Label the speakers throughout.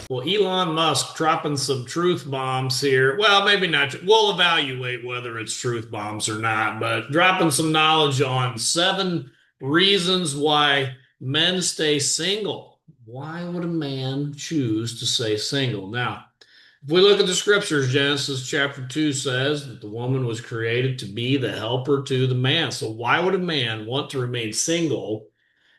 Speaker 1: Well, Elon Musk dropping some truth bombs here. Well, maybe not. We'll evaluate whether it's truth bombs or not, but dropping some knowledge on 7 reasons why men stay single. Why would a man choose to stay single? Now, if we look at the scriptures, Genesis chapter 2 says that the woman was created to be the helper to the man. So, why would a man want to remain single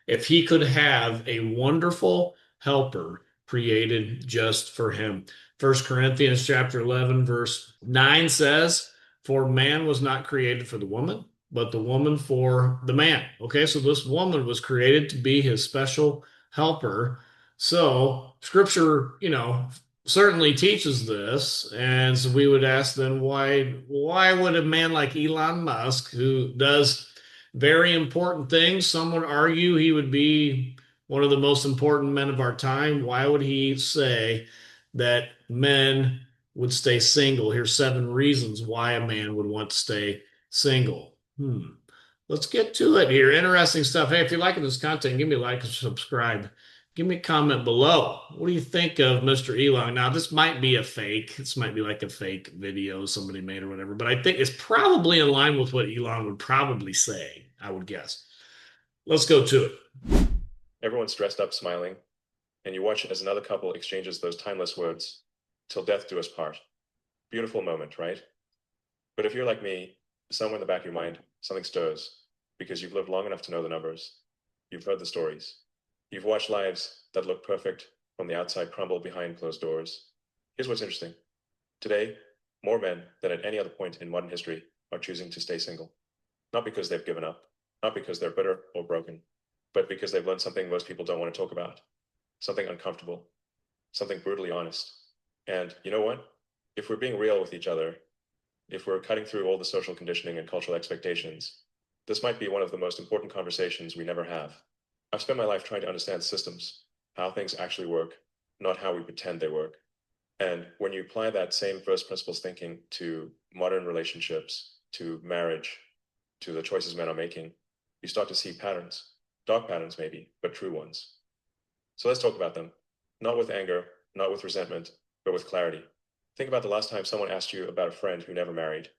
Speaker 1: if he could have a wonderful helper created just for him? First Corinthians chapter 11 verse 9 says, "For man was not created for the woman, but the woman for the man." Okay, so this woman was created to be his special helper. So scripture, certainly teaches this. And so we would ask then, why would a man like Elon Musk, who does very important things, some would argue he would be one of the most important men of our time, why would he say that men would stay single? Here's 7 reasons why a man would want to stay single. Let's get to it here. Interesting stuff. Hey, if you're liking this content, give me a like and subscribe. Give me a comment below. What do you think of Mr. Elon? Now, this might be a fake. This might be like a fake video somebody made or whatever, but I think it's probably in line with what Elon would probably say, I would guess. Let's go to it.
Speaker 2: Everyone's dressed up smiling, and you watch as another couple exchanges those timeless words, "Till death do us part." Beautiful moment, right? But if you're like me, somewhere in the back of your mind, something stirs, because you've lived long enough to know the numbers. You've heard the stories. You've watched lives that look perfect from the outside crumble behind closed doors. Here's what's interesting. Today, more men than at any other point in modern history are choosing to stay single. Not because they've given up, not because they're bitter or broken, but because they've learned something most people don't want to talk about, something uncomfortable, something brutally honest. And you know what? If we're being real with each other, if we're cutting through all the social conditioning and cultural expectations, this might be one of the most important conversations we never have. I've spent my life trying to understand systems, how things actually work, not how we pretend they work. And when you apply that same first principles thinking to modern relationships, to marriage, to the choices men are making, you start to see patterns, dark patterns maybe, but true ones. So let's talk about them, not with anger, not with resentment, but with clarity. Think about the last time someone asked you about a friend who never married.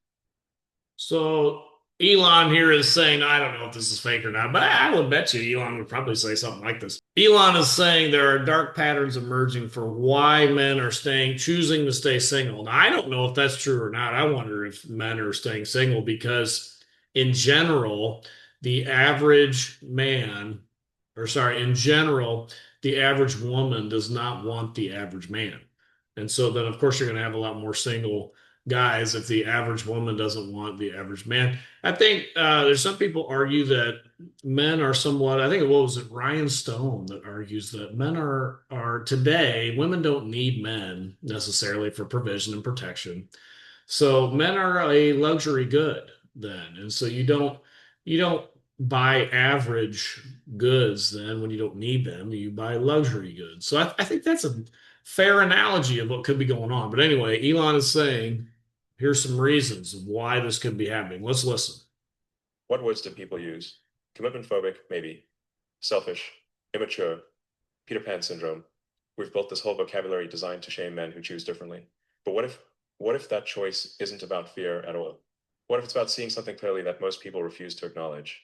Speaker 1: So Elon here is saying, I don't know if this is fake or not, but I would bet you Elon would probably say something like this. Elon is saying there are dark patterns emerging for why men are choosing to stay single. Now, I don't know if that's true or not. I wonder if men are staying single because, in general, the average man, or sorry, in general, the average woman does not want the average man. And so then, of course, you're going to have a lot more single guys if the average woman doesn't want the average man. I think there's some people argue that men are somewhat, I think, what was it, Ryan Stone that argues that men are today, women don't need men necessarily for provision and protection. So men are a luxury good then. And so you don't buy average goods then when you don't need them. You buy luxury goods. So I think that's a fair analogy of what could be going on. But anyway, Elon is saying, here's some reasons why this could be happening. Let's listen.
Speaker 2: What words do people use? Commitment phobic, maybe. Selfish, immature, Peter Pan syndrome. We've built this whole vocabulary designed to shame men who choose differently. But what if that choice isn't about fear at all? What if it's about seeing something clearly that most people refuse to acknowledge?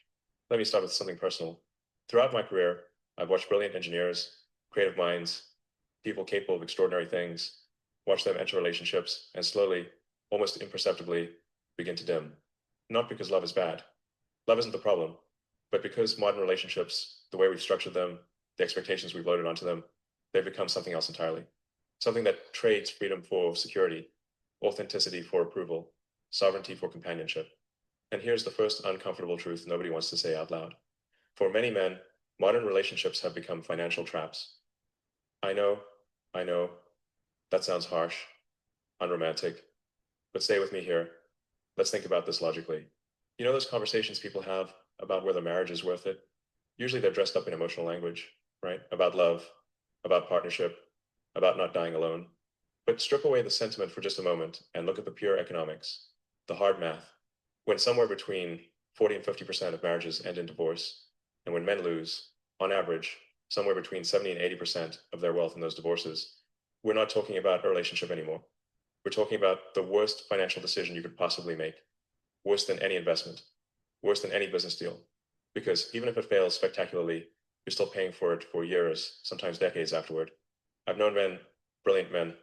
Speaker 2: Let me start with something personal. Throughout my career, I've watched brilliant engineers, creative minds, people capable of extraordinary things, watch them enter relationships and slowly, almost imperceptibly, begin to dim. Not because love is bad. Love isn't the problem, but because modern relationships, the way we've structured them, the expectations we've loaded onto them, they've become something else entirely. Something that trades freedom for security, authenticity for approval, sovereignty for companionship. And here's the first uncomfortable truth nobody wants to say out loud. For many men, modern relationships have become financial traps. I know, I know, that sounds harsh, unromantic, but stay with me here. Let's think about this logically. You know those conversations people have about whether marriage is worth it? Usually they're dressed up in emotional language, right? About love, about partnership, about not dying alone. But strip away the sentiment for just a moment and look at the pure economics, the hard math. When somewhere between 40 and 50% of marriages end in divorce, and when men lose, on average, somewhere between 70 and 80% of their wealth in those divorces, we're not talking about a relationship anymore. We're talking about the worst financial decision you could possibly make, worse than any investment, worse than any business deal. Because even if it fails spectacularly, you're still paying for it for years, sometimes decades afterward. I've known men, brilliant men,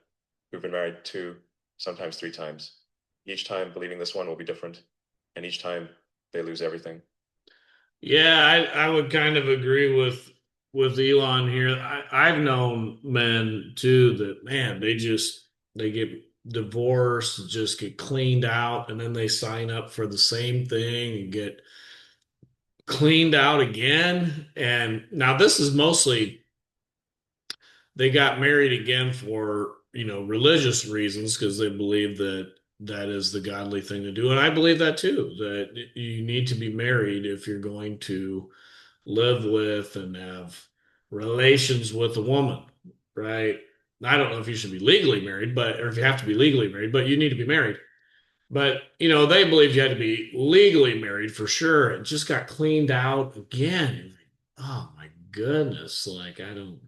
Speaker 2: who've been married two, sometimes three times, each time believing this one will be different, and each time they lose everything.
Speaker 1: Yeah, I would kind of agree with Elon here. I've known men too that man, they get divorced, just get cleaned out, and then they sign up for the same thing and get cleaned out again. And now this is mostly they got married again for, religious reasons because they believe that that is the godly thing to do. And I believe that too, that you need to be married if you're going to live with and have relations with a woman, right? I don't know if you should be legally married, but or if you have to be legally married, but you need to be married. But they believed you had to be legally married for sure. It just got cleaned out again. Oh my goodness. Like I don't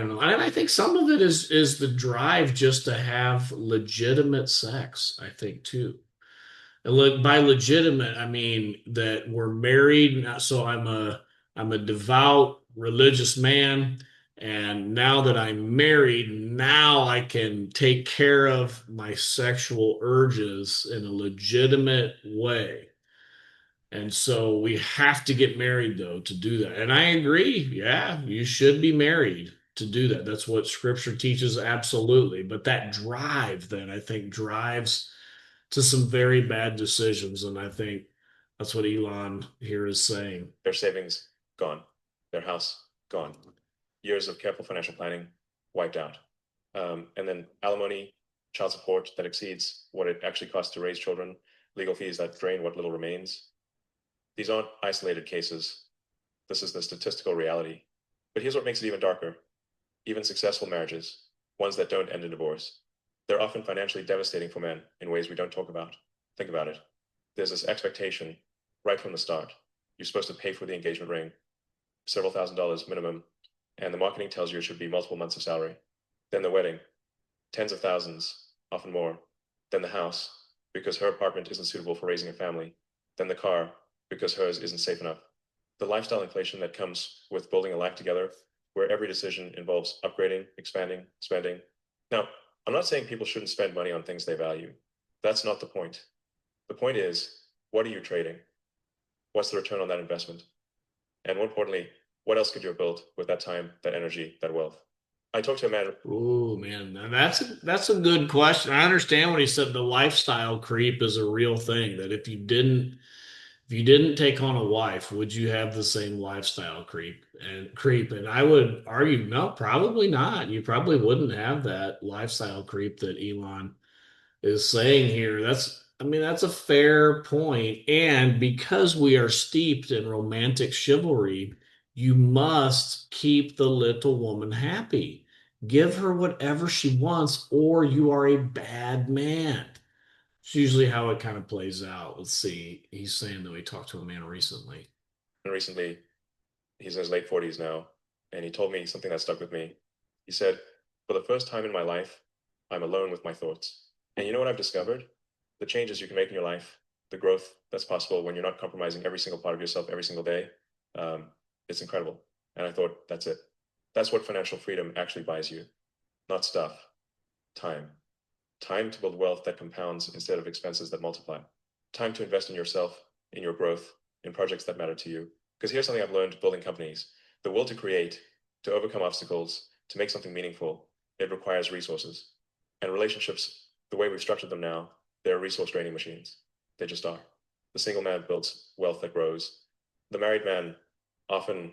Speaker 1: know. And I think some of it is the drive just to have legitimate sex, I think too. And by legitimate, I mean that we're married. So I'm a devout religious man, and now that I'm married, now I can take care of my sexual urges in a legitimate way. And so we have to get married though to do that. And I agree. Yeah, you should be married to do that. That's what scripture teaches absolutely. But that drive then I think drives to some very bad decisions. And I think that's what Elon here is saying.
Speaker 2: Their savings gone, their house gone, years of careful financial planning wiped out. And then alimony, child support that exceeds what it actually costs to raise children, legal fees that drain what little remains. These aren't isolated cases. This is the statistical reality. But here's what makes it even darker. Even successful marriages, ones that don't end in divorce, they're often financially devastating for men in ways we don't talk about. Think about it. There's this expectation right from the start. You're supposed to pay for the engagement ring, several $1,000s minimum, and the marketing tells you it should be multiple months of salary. Then the wedding, tens of thousands, often more. Then the house, because her apartment isn't suitable for raising a family. Then the car, because hers isn't safe enough. The lifestyle inflation that comes with building a life together, where every decision involves upgrading, expanding, spending. Now, I'm not saying people shouldn't spend money on things they value. That's not the point. The point is, what are you trading? What's the return on that investment? And more importantly, what else could you have built with that time, that energy, that wealth? I talked to a man.
Speaker 1: Oh man, now that's a good question. I understand what he said. The lifestyle creep is a real thing. That if you didn't take on a wife, would you have the same lifestyle creep? And I would argue, no, probably not. You probably wouldn't have that lifestyle creep that Elon is saying here. I mean, that's a fair point. And because we are steeped in romantic chivalry, you must keep the little woman happy. Give her whatever she wants, or you are a bad man. It's usually how it kind of plays out. Let's see. He's saying that we talked to a man recently.
Speaker 2: Recently, he's in his late 40s now, and he told me something that stuck with me. He said, "For the first time in my life, I'm alone with my thoughts." And you know what I've discovered? The changes you can make in your life, the growth that's possible when you're not compromising every single part of yourself every single day. It's incredible. And I thought, that's it. That's what financial freedom actually buys you. Not stuff, time. Time to build wealth that compounds instead of expenses that multiply. Time to invest in yourself, in your growth, in projects that matter to you. Because here's something I've learned building companies: the will to create, to overcome obstacles, to make something meaningful, it requires resources. And relationships, the way we've structured them now, they're resource draining machines. They just are. The single man builds wealth that grows. The married man often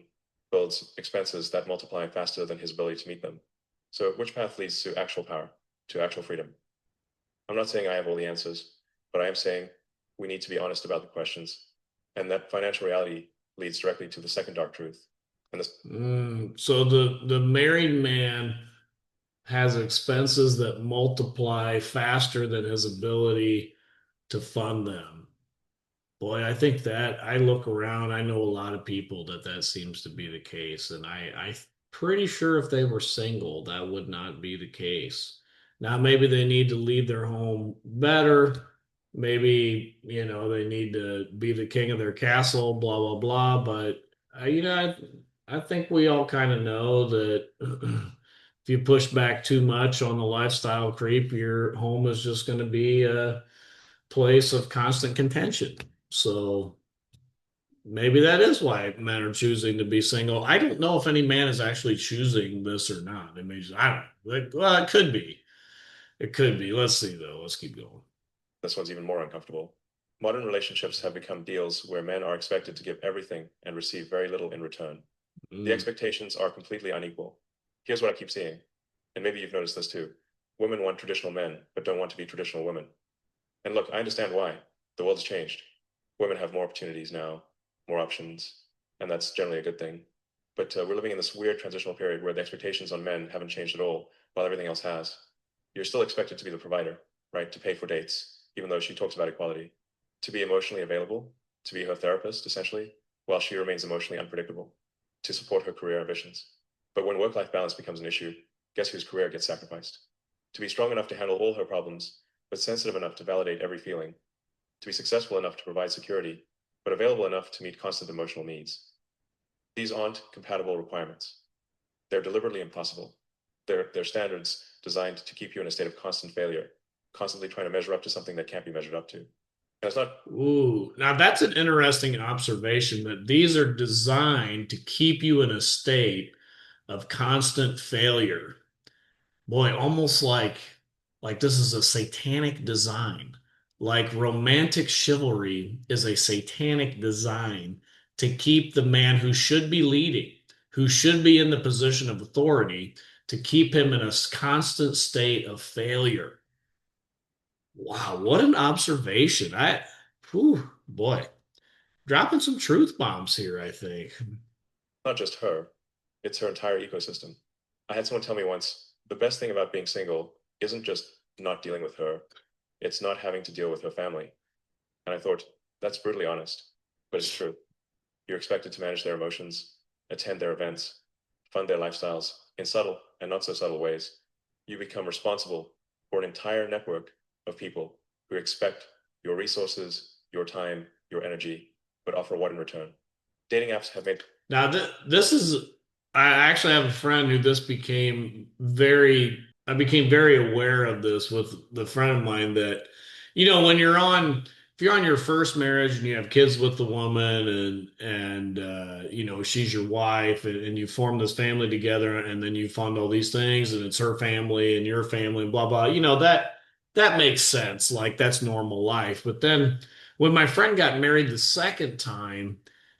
Speaker 2: builds expenses that multiply faster than his ability to meet them. So, which path leads to actual power, to actual freedom? I'm not saying I have all the answers, but I am saying we need to be honest about the questions, and that financial reality leads directly to the second dark truth. And this,
Speaker 1: So the married man has expenses that multiply faster than his ability to fund them. Boy, I think that I look around, I know a lot of people that seems to be the case, and pretty sure if they were single, that would not be the case. Now, maybe they need to lead their home better. Maybe, they need to be the king of their castle, blah, blah, blah. But, I think we all kind of know that if you push back too much on the lifestyle creep, your home is just going to be a place of constant contention. So, maybe that is why men are choosing to be single. I don't know if any man is actually choosing this or not. I don't know. Well, it could be. It could be. Let's see though. Let's keep going.
Speaker 2: This one's even more uncomfortable. Modern relationships have become deals where men are expected to give everything and receive very little in return. The
Speaker 1: Mm.
Speaker 2: expectations are completely unequal. Here's what I keep seeing, and maybe you've noticed this too. Women want traditional men, but don't want to be traditional women. And look, I understand why. The world's changed. Women have more opportunities now, more options, and that's generally a good thing. But we're living in this weird transitional period where the expectations on men haven't changed at all, while everything else has. You're still expected to be the provider, right? To pay for dates, even though she talks about equality, to be emotionally available, to be her therapist, essentially, while she remains emotionally unpredictable, to support her career ambitions. But when work life balance becomes an issue, guess whose career gets sacrificed? To be strong enough to handle all her problems, but sensitive enough to validate every feeling, to be successful enough to provide security, but available enough to meet constant emotional needs. These aren't compatible requirements. They're deliberately impossible. They're standards designed to keep you in a state of constant failure, constantly trying to measure up to something that can't be measured up to. And it's not.
Speaker 1: Ooh, now that's an interesting observation that these are designed to keep you in a state of constant failure. Boy, almost like this is a satanic design. Like romantic chivalry is a satanic design to keep the man who should be leading, who should be in the position of authority, to keep him in a constant state of failure. Wow, what an observation. Whew, boy, dropping some truth bombs here, I think.
Speaker 2: Not just her, it's her entire ecosystem. I had someone tell me once the best thing about being single isn't just not dealing with her, it's not having to deal with her family. And I thought, that's brutally honest, but it's true. You're expected to manage their emotions, attend their events, fund their lifestyles in subtle and not so subtle ways. You become responsible for an entire network of people who expect your resources, your time, your energy, but offer what in return? Dating apps have made.
Speaker 1: Now, this is, I actually have a friend who I became very aware of this with the friend of mine that, if you're on your first marriage and you have kids with the woman and she's your wife and you form this family together and then you fund all these things and it's her family and your family and blah, blah, that makes sense. Like that's normal life. But then when my friend got married the second time,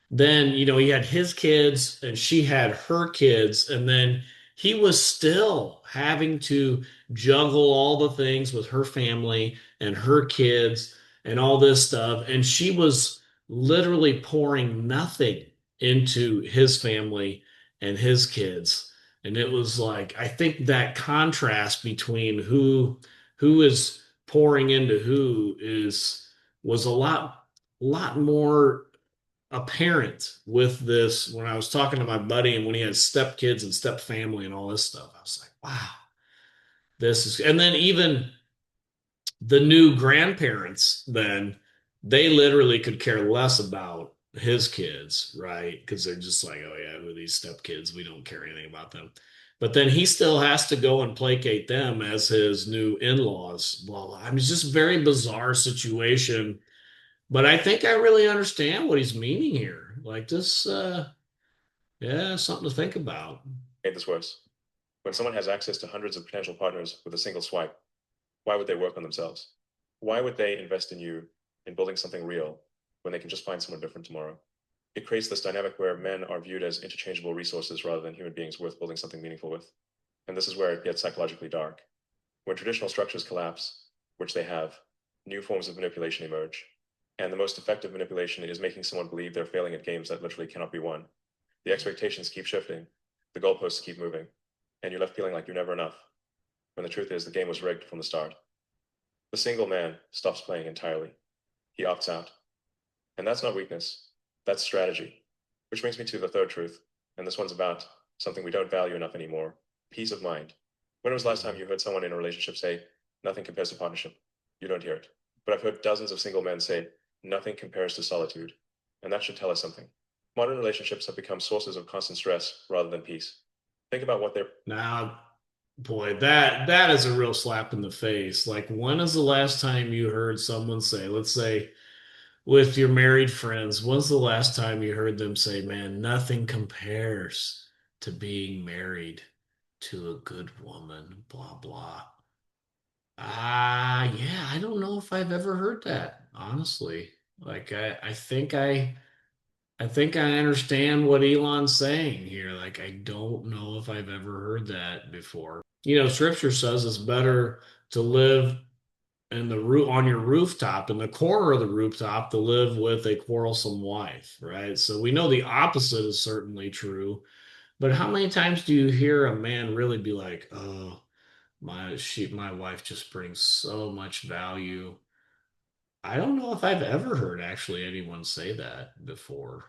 Speaker 1: then he had his kids and she had her kids, and then he was still having to juggle all the things with her family and her kids and all this stuff, and she was literally pouring nothing into his family and his kids. And it was like, I think that contrast between who is pouring into who is was a lot more apparent with this when I was talking to my buddy and when he had step kids and step family and all this stuff. I was like, wow, and then even the new grandparents, then they literally could care less about his kids, right? Because they're just like, oh yeah, who are these step kids? We don't care anything about them. But then he still has to go and placate them as his new in-laws, blah blah. I mean, it's just a very bizarre situation, but I think I really understand what he's meaning here. Like this, yeah, something to think about.
Speaker 2: Made this worse. When someone has access to hundreds of potential partners with a single swipe, why would they work on themselves? Why would they invest in you, in building something real, when they can just find someone different tomorrow? It creates this dynamic where men are viewed as interchangeable resources rather than human beings worth building something meaningful with. And this is where it gets psychologically dark. When traditional structures collapse, which they have, new forms of manipulation emerge. And the most effective manipulation is making someone believe they're failing at games that literally cannot be won. The expectations keep shifting, the goalposts keep moving, and you're left feeling like you're never enough, when the truth is the game was rigged from the start. The single man stops playing entirely. He opts out. And that's not weakness, that's strategy. Which brings me to the third truth, and this one's about something we don't value enough anymore. Peace of mind. When was the last time you heard someone in a relationship say, nothing compares to partnership? You don't hear it. But I've heard dozens of single men say, nothing compares to solitude. And that should tell us something. Modern relationships have become sources of constant stress rather than peace. Think about what they're.
Speaker 1: Now, boy, that is a real slap in the face. Like, when is the last time you heard someone say, let's say, with your married friends, when's the last time you heard them say, man, nothing compares to being married to a good woman, blah, blah. Yeah, I don't know if I've ever heard that, honestly. Like, I think I understand what Elon's saying here. Like, I don't know if I've ever heard that before. Scripture says it's better to live in the roof on your rooftop, in the corner of the rooftop, to live with a quarrelsome wife, right? So we know the opposite is certainly true. But how many times do you hear a man really be like, "Oh, my wife just brings so much value." I don't know if I've ever heard actually anyone say that before,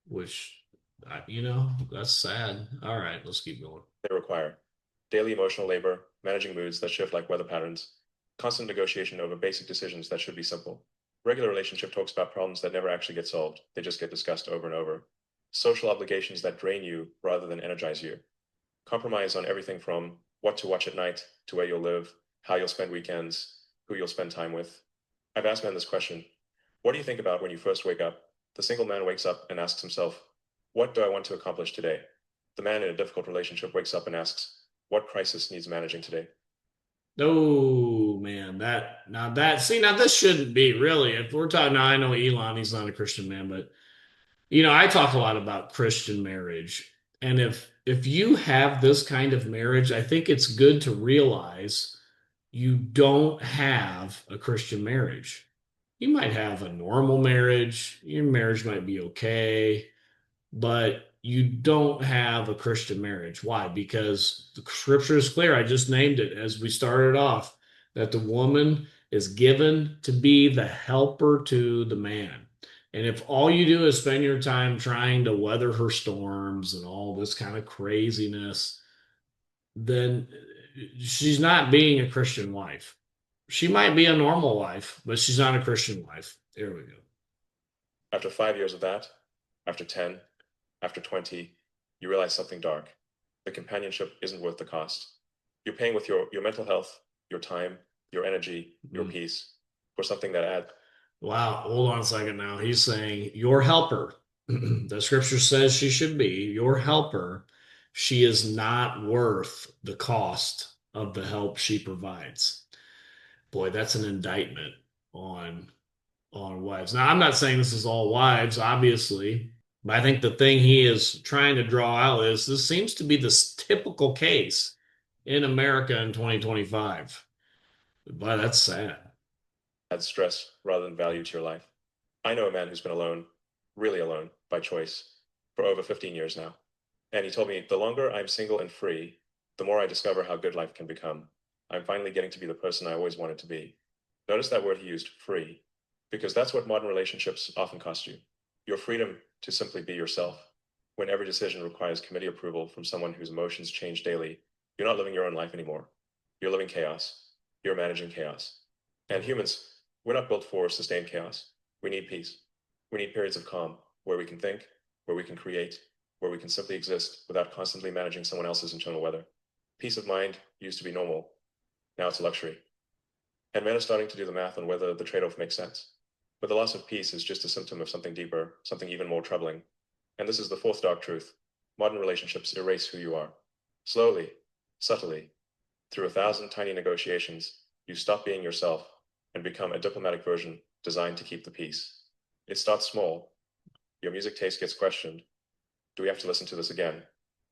Speaker 1: which, that's sad. All right, let's keep going.
Speaker 2: They require daily emotional labor, managing moods that shift like weather patterns, constant negotiation over basic decisions that should be simple. Regular relationship talks about problems that never actually get solved, they just get discussed over and over. Social obligations that drain you rather than energize you. Compromise on everything from what to watch at night to where you'll live, how you'll spend weekends, who you'll spend time with. I've asked men this question: what do you think about when you first wake up? The single man wakes up and asks himself, what do I want to accomplish today? The man in a difficult relationship wakes up and asks, what crisis needs managing today?
Speaker 1: Oh man, now this shouldn't be really. If we're talking now, I know Elon, he's not a Christian man, but I talk a lot about Christian marriage. And if you have this kind of marriage, I think it's good to realize you don't have a Christian marriage. You might have a normal marriage, your marriage might be okay, but you don't have a Christian marriage. Why? Because the scripture is clear. I just named it as we started off, that the woman is given to be the helper to the man. And if all you do is spend your time trying to weather her storms and all this kind of craziness, then she's not being a Christian wife. She might be a normal wife, but she's not a Christian wife. There we go.
Speaker 2: After 5 years of that, after 10, after 20, you realize something dark. The companionship isn't worth the cost. You're paying with your mental health, your time, your energy, your peace for something that adds.
Speaker 1: Wow, hold on a second now. He's saying your helper. The scripture says she should be your helper. She is not worth the cost of the help she provides. Boy, that's an indictment on wives. Now, I'm not saying this is all wives, obviously, but I think the thing he is trying to draw out is this seems to be this typical case in America in 2025. Boy, that's sad.
Speaker 2: Add stress rather than value to your life. I know a man who's been alone, really alone, by choice, for over 15 years now. And he told me, the longer I'm single and free, the more I discover how good life can become. I'm finally getting to be the person I always wanted to be. Notice that word he used, free, because that's what modern relationships often cost you. Your freedom to simply be yourself. When every decision requires committee approval from someone whose emotions change daily, you're not living your own life anymore. You're living chaos. You're managing chaos. And humans, we're not built for sustained chaos. We need peace. We need periods of calm where we can think, where we can create, where we can simply exist without constantly managing someone else's internal weather. Peace of mind used to be normal. Now it's a luxury. And men are starting to do the math on whether the trade-off makes sense. But the loss of peace is just a symptom of something deeper, something even more troubling. And this is the fourth dark truth. Modern relationships erase who you are. Slowly, subtly, through 1,000 tiny negotiations, you stop being yourself and become a diplomatic version designed to keep the peace. It starts small. Your music taste gets questioned. Do we have to listen to this again?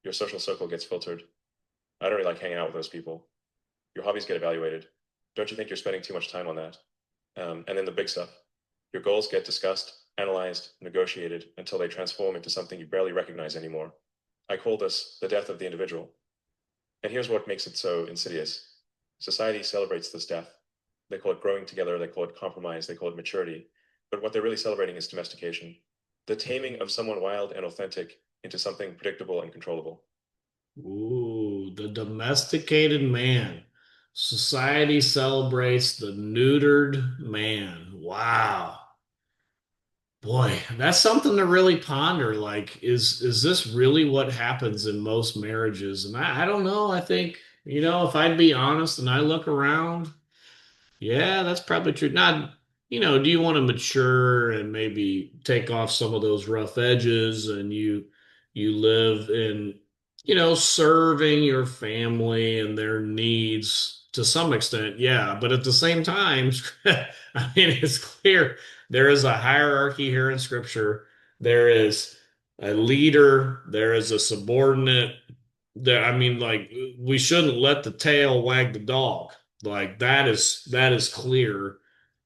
Speaker 2: Your social circle gets filtered. I don't really like hanging out with those people. Your hobbies get evaluated. Don't you think you're spending too much time on that? And then the big stuff. Your goals get discussed, analyzed, negotiated until they transform into something you barely recognize anymore. I call this the death of the individual. And here's what makes it so insidious. Society celebrates this death. They call it growing together, they call it compromise, they call it maturity. But what they're really celebrating is domestication. The taming of someone wild and authentic into something predictable and controllable.
Speaker 1: Ooh, the domesticated man. Society celebrates the neutered man. Wow. Boy, that's something to really ponder. Like, is this really what happens in most marriages? And I don't know. I think, if I'd be honest and I look around, yeah, that's probably true. Not, do you want to mature and maybe take off some of those rough edges and you live in, serving your family and their needs to some extent, yeah. But at the same time, I mean, it's clear there is a hierarchy here in Scripture. There is a leader, there is a subordinate. There, I mean, like we shouldn't let the tail wag the dog. Like that is clear.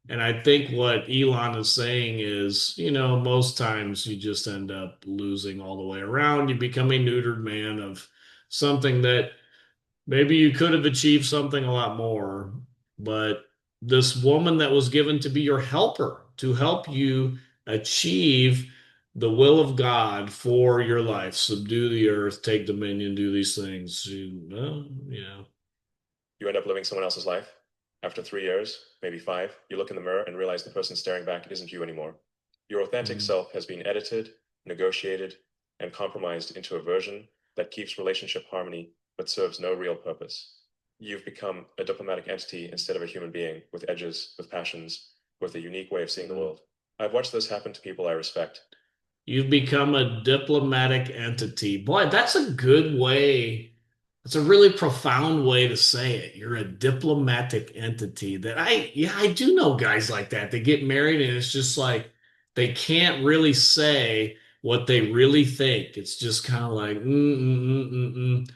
Speaker 1: And I think what Elon is saying is, most times you just end up losing all the way around. You become a neutered man of something that maybe you could have achieved something a lot more. But this woman that was given to be your helper, to help you achieve the will of God for your life, subdue the earth, take dominion, do these things.
Speaker 2: You end up living someone else's life. After 3 years, maybe 5, you look in the mirror and realize the person staring back isn't you anymore. Your authentic
Speaker 1: Mm.
Speaker 2: self has been edited, negotiated, and compromised into a version that keeps relationship harmony but serves no real purpose. You've become a diplomatic entity instead of a human being with edges, with passions, with a unique way of seeing the world. I've watched this happen to people I respect.
Speaker 1: You've become a diplomatic entity. Boy, that's a good way. That's a really profound way to say it. You're a diplomatic entity yeah, I do know guys like that. They get married and it's just like they can't really say what they really think. It's just kind of like, and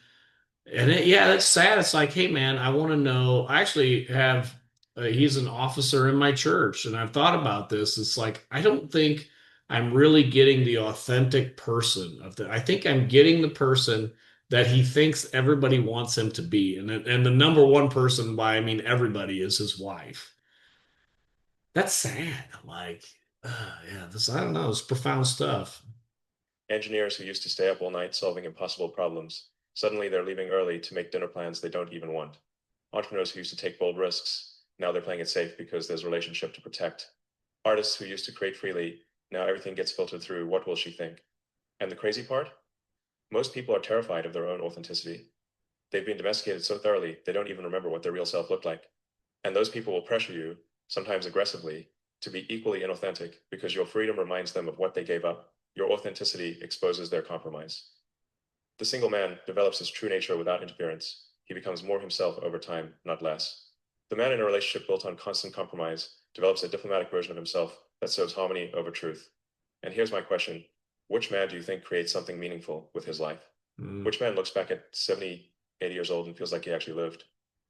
Speaker 1: yeah, that's sad. It's like, hey, man, I want to know. I actually have, he's an officer in my church, and I've thought about this. It's like, I don't think I'm really getting the authentic person of the, I think I'm getting the person that he thinks everybody wants him to be. And the number one person by, I mean, everybody is his wife. That's sad. Like, yeah, I don't know. It's profound stuff.
Speaker 2: Engineers who used to stay up all night solving impossible problems, suddenly they're leaving early to make dinner plans they don't even want. Entrepreneurs who used to take bold risks, now they're playing it safe because there's a relationship to protect. Artists who used to create freely, now everything gets filtered through what will she think? And the crazy part? Most people are terrified of their own authenticity. They've been domesticated so thoroughly, they don't even remember what their real self looked like. And those people will pressure you, sometimes aggressively, to be equally inauthentic because your freedom reminds them of what they gave up. Your authenticity exposes their compromise. The single man develops his true nature without interference. He becomes more himself over time, not less. The man in a relationship built on constant compromise develops a diplomatic version of himself that serves harmony over truth. And here's my question: which man do you think creates something meaningful with his life?
Speaker 1: Mm.
Speaker 2: Which man looks back at 70, 80 years old and feels like he actually lived?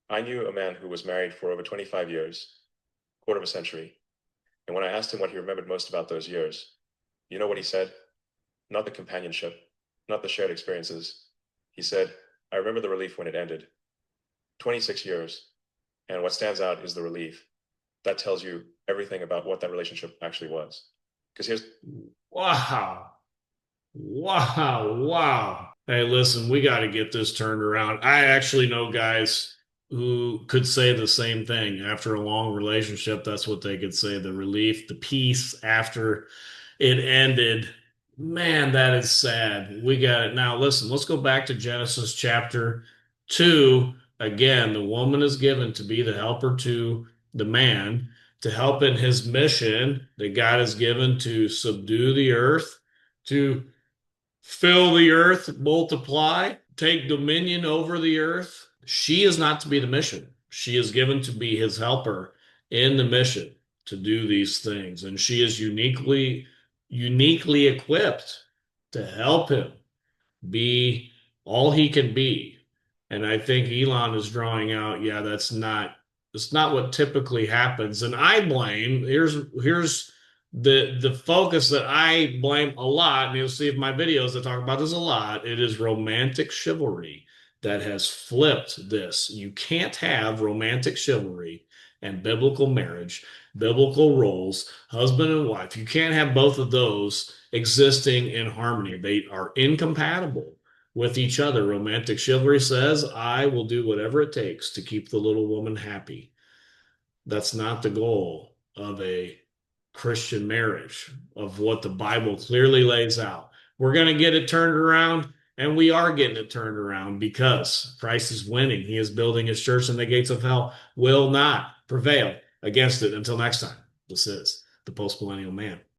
Speaker 2: I knew a man who was married for over 25 years, quarter of a century. And when I asked him what he remembered most about those years, you know what he said? Not the companionship, not the shared experiences. He said, I remember the relief when it ended. 26 years. And what stands out is the relief. That tells you everything about what that relationship actually was. Because here's
Speaker 1: Wow. Wow, wow. Hey, listen, we got to get this turned around. I actually know guys who could say the same thing after a long relationship. That's what they could say, the relief, the peace after it ended. Man, that is sad. We got it. Now, listen, let's go back to Genesis chapter 2. Again, the woman is given to be the helper to the man, to help in his mission that God has given to subdue the earth, to fill the earth, multiply, take dominion over the earth. She is not to be the mission. She is given to be his helper in the mission to do these things. And she is uniquely equipped to help him be all he can be. And I think Elon is drawing out, yeah, that's not what typically happens. And I blame, here's the focus that I blame a lot, and you'll see in my videos that talk about this a lot. It is romantic chivalry that has flipped this. You can't have romantic chivalry and biblical marriage, biblical roles, husband and wife. You can't have both of those existing in harmony. They are incompatible with each other. Romantic chivalry says, I will do whatever it takes to keep the little woman happy. That's not the goal of a Christian marriage, of what the Bible clearly lays out. We're going to get it turned around, and we are getting it turned around because Christ is winning. He is building his church, and the gates of hell will not prevail against it. Until next time, this is the Post Millennial Man.